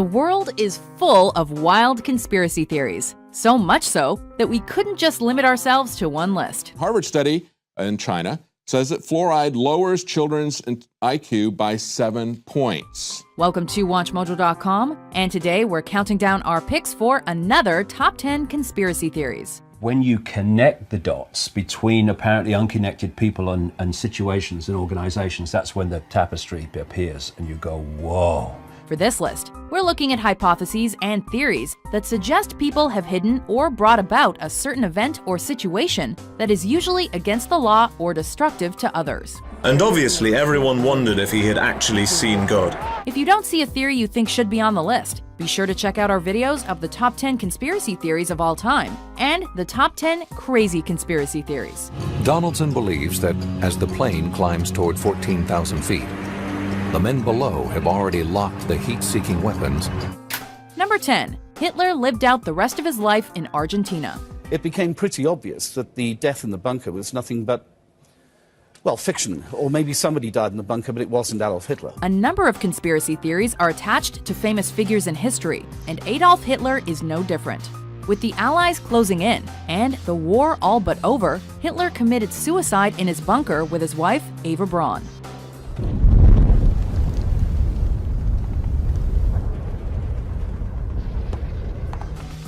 The world is full of wild conspiracy theories, so much so that we couldn't just limit ourselves to one list. Harvard study in China says that fluoride lowers children's IQ by 7 points. Welcome to WatchMojo.com, and today we're counting down our picks for another Top 10 Conspiracy Theories. When you connect the dots between apparently unconnected people and situations and organizations, that's when the tapestry appears and you go, whoa. For this list, we're looking at hypotheses and theories that suggest people have hidden or brought about a certain event or situation that is usually against the law or destructive to others. And obviously everyone wondered if he had actually seen God. If you don't see a theory you think should be on the list, be sure to check out our videos of the top 10 conspiracy theories of all time and the top 10 crazy conspiracy theories. Donaldson believes that as the plane climbs toward 14,000 feet, the men below have already locked the heat-seeking weapons. Number 10. Hitler lived out the rest of his life in Argentina. It became pretty obvious that the death in the bunker was nothing but, well, fiction. Or maybe somebody died in the bunker, but it wasn't Adolf Hitler. A number of conspiracy theories are attached to famous figures in history, and Adolf Hitler is no different. With the Allies closing in and the war all but over, Hitler committed suicide in his bunker with his wife, Eva Braun.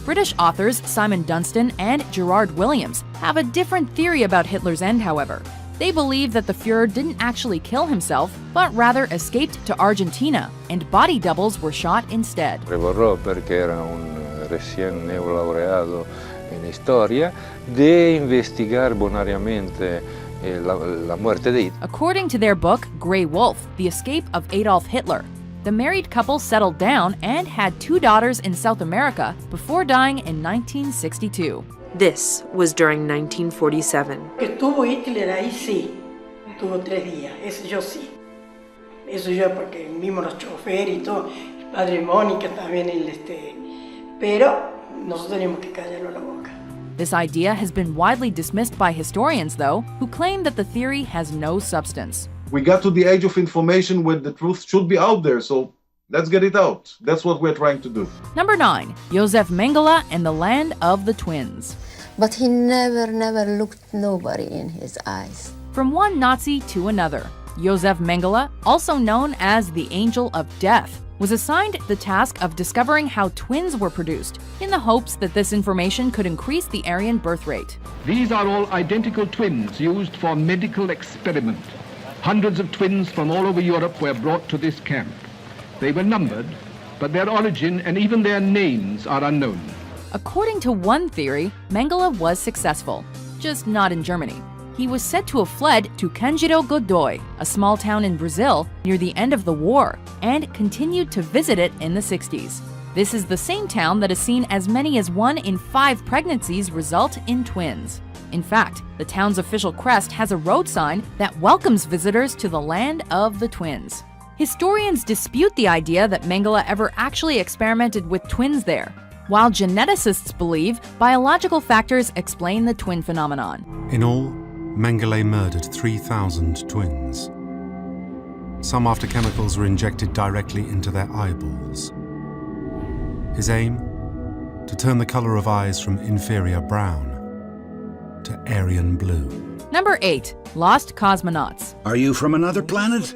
British authors Simon Dunstan and Gerard Williams have a different theory about Hitler's end, however. They believe that the Fuhrer didn't actually kill himself, but rather escaped to Argentina, and body doubles were shot instead. Revorrò, perché era un recién neolaureado en historia, de investigar bonariamente la muerte de Hitler. According to their book, Grey Wolf, The Escape of Adolf Hitler, the married couple settled down and had 2 daughters in South America before dying in 1962. This was during 1947. Estuvo Hitler ahí, sí. Estuvo 3 días, eso yo sí. Eso yo porque vimos los choferes y todo, el padre Mónica también, pero nosotros tenemos que callarlo la boca. This idea has been widely dismissed by historians, though, who claim that the theory has no substance. We got to the age of information where the truth should be out there, so let's get it out. That's what we're trying to do. Number 9. Josef Mengele and the Land of the Twins. But he never looked nobody in his eyes. From one Nazi to another, Josef Mengele, also known as the Angel of Death, was assigned the task of discovering how twins were produced, in the hopes that this information could increase the Aryan birth rate. These are all identical twins used for medical experiment. Hundreds of twins from all over Europe were brought to this camp. They were numbered, but their origin and even their names are unknown. According to one theory, Mengele was successful, just not in Germany. He was said to have fled to Candido Godoy, a small town in Brazil near the end of the war, and continued to visit it in the 60s. This is the same town that has seen as many as 1 in 5 pregnancies result in twins. In fact, the town's official crest has a road sign that welcomes visitors to the Land of the Twins. Historians dispute the idea that Mengele ever actually experimented with twins there, while geneticists believe biological factors explain the twin phenomenon. In all, Mengele murdered 3,000 twins. Some after chemicals were injected directly into their eyeballs. His aim? To turn the color of eyes from inferior brown to Aryan blue. Number 8. Lost Cosmonauts. Are you from another planet?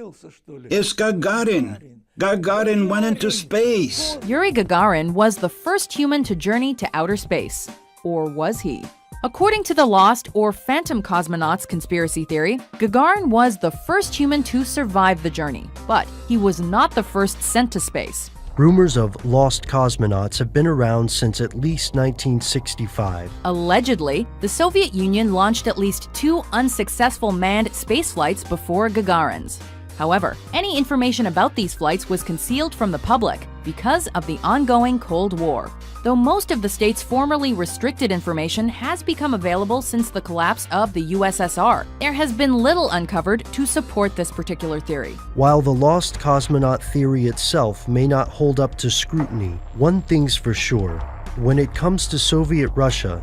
It's Gagarin. Gagarin went into space. Yuri Gagarin was the first human to journey to outer space. Or was he? According to the Lost or Phantom Cosmonauts conspiracy theory, Gagarin was the first human to survive the journey, but he was not the first sent to space. Rumors of lost cosmonauts have been around since at least 1965. Allegedly, the Soviet Union launched at least 2 unsuccessful manned space flights before Gagarin's. However, any information about these flights was concealed from the public because of the ongoing Cold War. Though most of the state's formerly restricted information has become available since the collapse of the USSR, there has been little uncovered to support this particular theory. While the lost cosmonaut theory itself may not hold up to scrutiny, one thing's for sure: when it comes to Soviet Russia,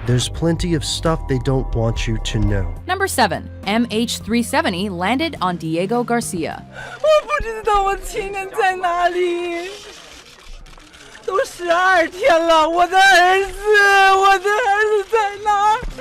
there's plenty of stuff they don't want you to know. Number 7. MH370 landed on Diego Garcia.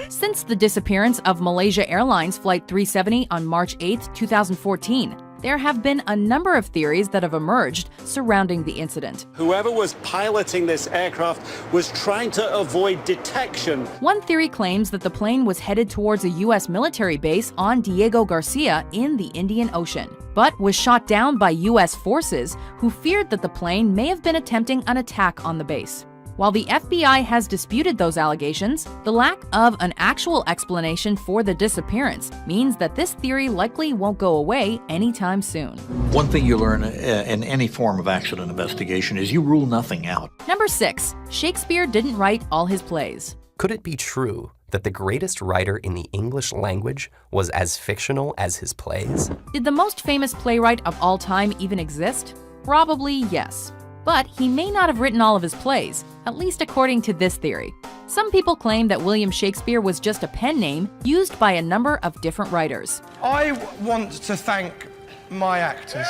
Since the disappearance of Malaysia Airlines Flight 370 on March 8, 2014, there have been a number of theories that have emerged surrounding the incident. Whoever was piloting this aircraft was trying to avoid detection. One theory claims that the plane was headed towards a U.S. military base on Diego Garcia in the Indian Ocean, but was shot down by U.S. forces who feared that the plane may have been attempting an attack on the base. While the FBI has disputed those allegations, the lack of an actual explanation for the disappearance means that this theory likely won't go away anytime soon. One thing you learn in any form of accident investigation is you rule nothing out. Number 6. Shakespeare didn't write all his plays. Could it be true that the greatest writer in the English language was as fictional as his plays? Did the most famous playwright of all time even exist? Probably yes. But he may not have written all of his plays, at least according to this theory. Some people claim that William Shakespeare was just a pen name used by a number of different writers. I want to thank my actors.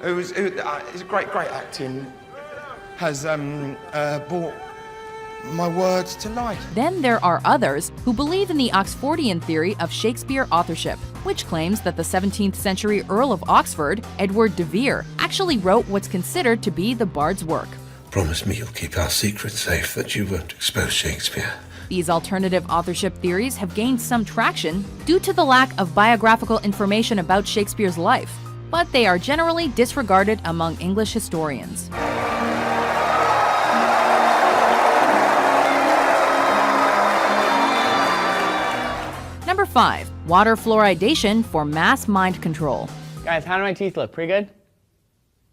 It's great acting has brought my words to life. Then there are others who believe in the Oxfordian theory of Shakespeare authorship, which claims that the 17th century Earl of Oxford, Edward de Vere, actually wrote what's considered to be the Bard's work. Promise me you'll keep our secret safe, that you won't expose Shakespeare. These alternative authorship theories have gained some traction due to the lack of biographical information about Shakespeare's life, but they are generally disregarded among English historians. Number 5. Water fluoridation for mass mind control. Guys, how do my teeth look? Pretty good?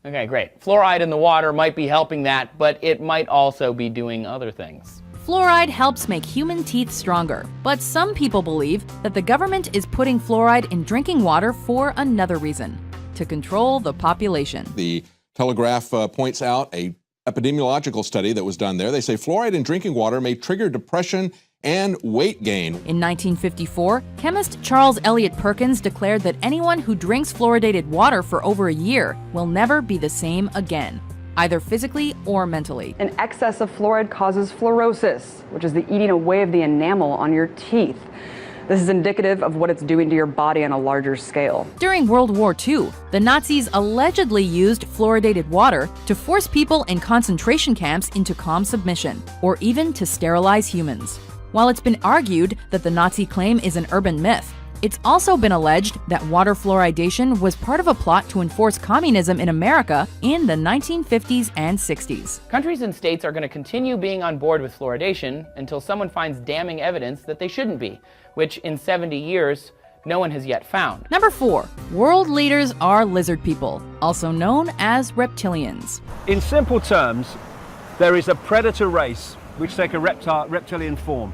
Okay, great. Fluoride in the water might be helping that, but it might also be doing other things. Fluoride helps make human teeth stronger, but some people believe that the government is putting fluoride in drinking water for another reason: to control the population. The Telegraph points out a epidemiological study that was done there. They say fluoride in drinking water may trigger depression and weight gain. In 1954, chemist Charles Eliot Perkins declared that anyone who drinks fluoridated water for over a year will never be the same again, either physically or mentally. An excess of fluoride causes fluorosis, which is the eating away of the enamel on your teeth. This is indicative of what it's doing to your body on a larger scale. During World War II, the Nazis allegedly used fluoridated water to force people in concentration camps into calm submission, or even to sterilize humans. While it's been argued that the Nazi claim is an urban myth, it's also been alleged that water fluoridation was part of a plot to enforce communism in America in the 1950s and 60s. Countries and states are going to continue being on board with fluoridation until someone finds damning evidence that they shouldn't be, which in 70 years, no one has yet found. Number 4. World leaders are lizard people, also known as reptilians. In simple terms, there is a predator race which take a reptilian form.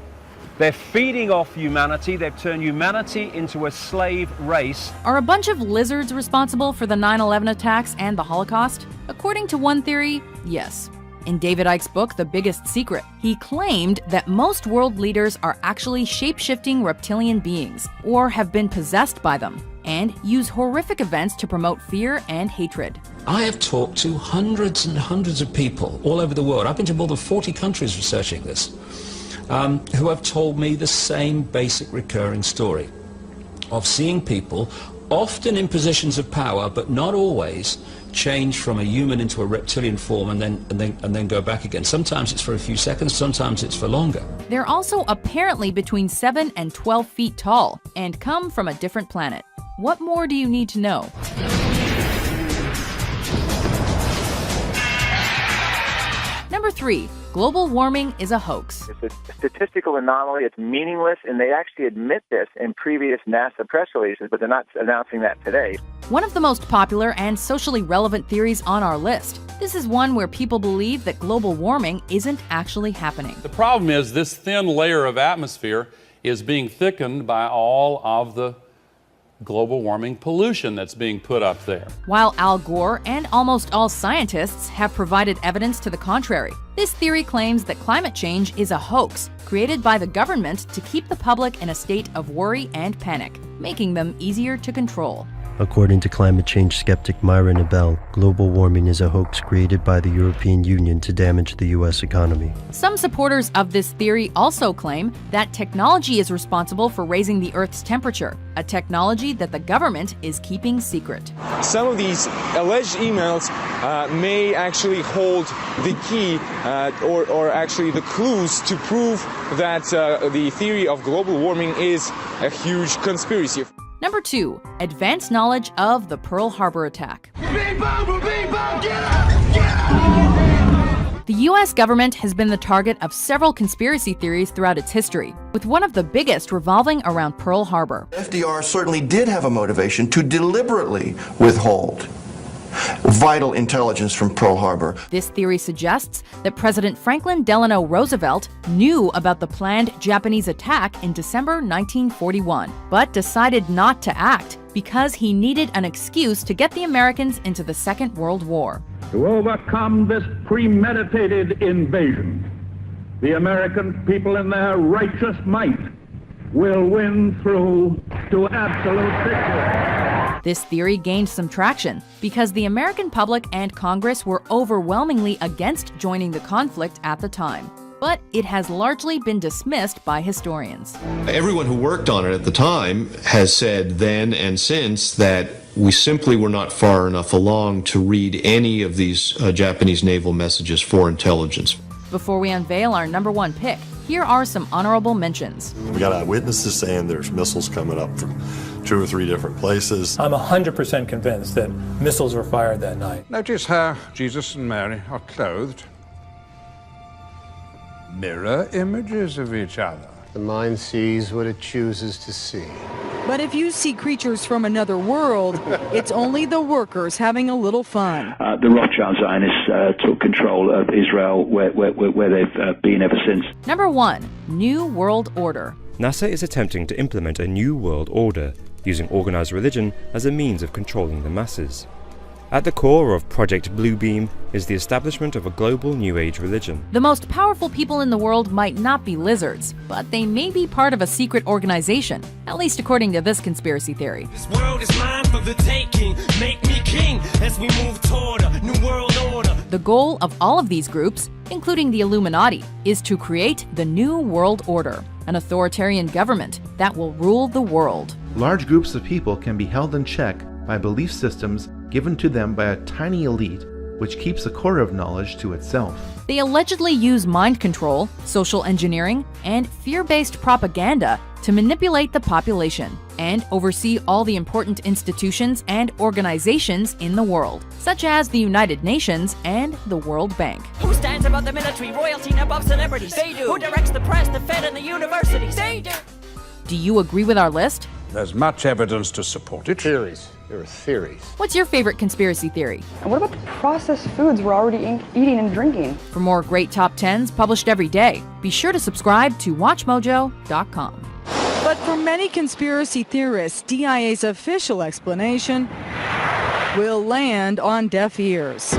They're feeding off humanity. They've turned humanity into a slave race. Are a bunch of lizards responsible for the 9/11 attacks and the Holocaust? According to one theory, yes. In David Icke's book, The Biggest Secret, he claimed that most world leaders are actually shape-shifting reptilian beings, or have been possessed by them, and use horrific events to promote fear and hatred. I have talked to hundreds and hundreds of people all over the world. I've been to more than 40 countries researching this, who have told me the same basic recurring story of seeing people, often in positions of power, but not always, change from a human into a reptilian form and then go back again. Sometimes it's for a few seconds, sometimes it's for longer. They're also apparently between 7 and 12 feet tall and come from a different planet. What more do you need to know? Number 3. Global warming is a hoax. It's a statistical anomaly. It's meaningless, and they actually admit this in previous NASA press releases, but they're not announcing that today. One of the most popular and socially relevant theories on our list. This is one where people believe that global warming isn't actually happening. The problem is this thin layer of atmosphere is being thickened by all of the global warming pollution that's being put up there. While Al Gore and almost all scientists have provided evidence to the contrary, this theory claims that climate change is a hoax created by the government to keep the public in a state of worry and panic, making them easier to control. According to climate change skeptic Myra Nabel, global warming is a hoax created by the European Union to damage the U.S. economy. Some supporters of this theory also claim that technology is responsible for raising the Earth's temperature, a technology that the government is keeping secret. Some of these alleged emails may actually hold the key or actually the clues to prove that the theory of global warming is a huge conspiracy. Number 2, advanced knowledge of the Pearl Harbor attack. The U.S. government has been the target of several conspiracy theories throughout its history, with one of the biggest revolving around Pearl Harbor. FDR certainly did have a motivation to deliberately withhold vital intelligence from Pearl Harbor. This theory suggests that President Franklin Delano Roosevelt knew about the planned Japanese attack in December 1941, but decided not to act because he needed an excuse to get the Americans into the Second World War. To overcome this premeditated invasion, the American people in their righteous might will win through to absolute victory. This theory gained some traction because the American public and Congress were overwhelmingly against joining the conflict at the time. But it has largely been dismissed by historians. Everyone who worked on it at the time has said then and since that we simply were not far enough along to read any of these Japanese naval messages for intelligence. Before we unveil our number 1 pick, here are some honorable mentions. We got eyewitnesses saying there's missiles coming up from 2 or 3 different places. I'm 100% convinced that missiles were fired that night. Notice how Jesus and Mary are clothed. Mirror images of each other. The mind sees what it chooses to see. But if you see creatures from another world, it's only the workers having a little fun. The Rothschild Zionists took control of Israel where they've been ever since. Number 1, New World Order. NASA is attempting to implement a new world order, using organized religion as a means of controlling the masses. At the core of Project Bluebeam is the establishment of a global New Age religion. The most powerful people in the world might not be lizards, but they may be part of a secret organization, at least according to this conspiracy theory. This world is mine for the taking. Make me king as we move toward a new world order. The goal of all of these groups, including the Illuminati, is to create the New World Order, an authoritarian government that will rule the world. Large groups of people can be held in check by belief systems given to them by a tiny elite, which keeps the core of knowledge to itself. They allegedly use mind control, social engineering, and fear-based propaganda to manipulate the population and oversee all the important institutions and organizations in the world, such as the United Nations and the World Bank. Who stands above the military, royalty, and above celebrities? They do. Who directs the press, the Fed, and the universities? They do. Do you agree with our list? There's much evidence to support it. Theories. There are theories. What's your favorite conspiracy theory? And what about the processed foods we're already eating and drinking? For more great top 10s published every day, be sure to subscribe to WatchMojo.com. But for many conspiracy theorists, DIA's official explanation will land on deaf ears.